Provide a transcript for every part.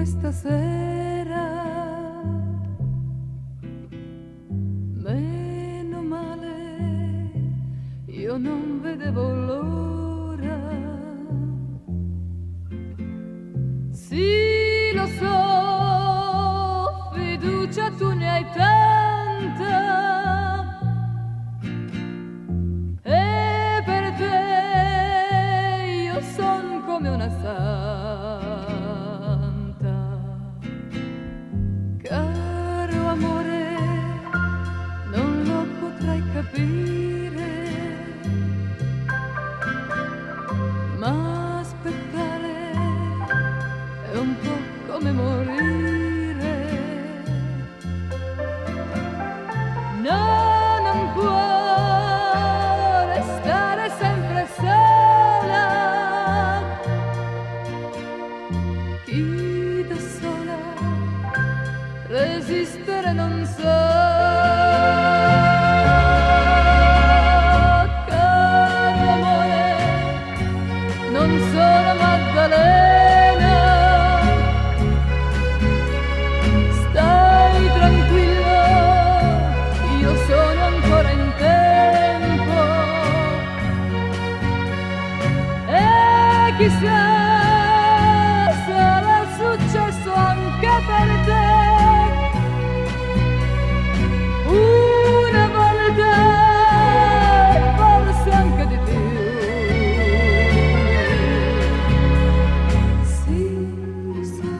questa sera. Meno male, io non vedevo l'ora. Sì, lo so, fiducia tu ne hai tanta, e per te io son come una santa. Caro amore, non lo potrai capire, ma aspettare è un po' come morire. No, non può restare sempre sola. Chi da sola resistere non sa. Caro amore, non sono Maddalena. Stai tranquillo, io sono ancora in tempo. E chissà, sarà successo anche per te. Una volta, forse anche di più. Sì, lo so,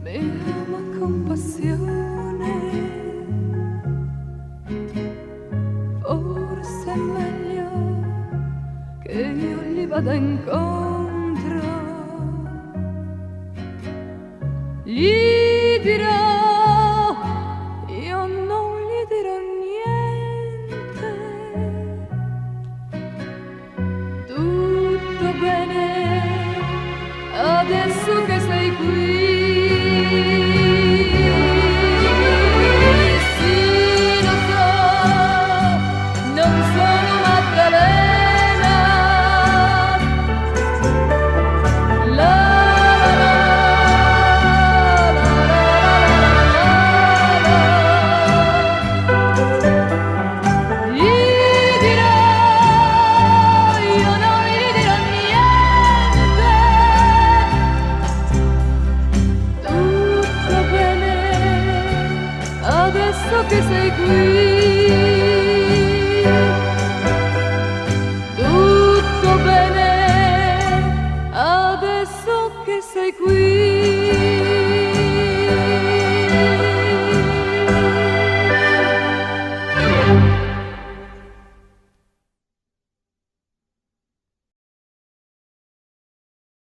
mi ama con passione. Forse è meglio che io gli vada incontro. Gli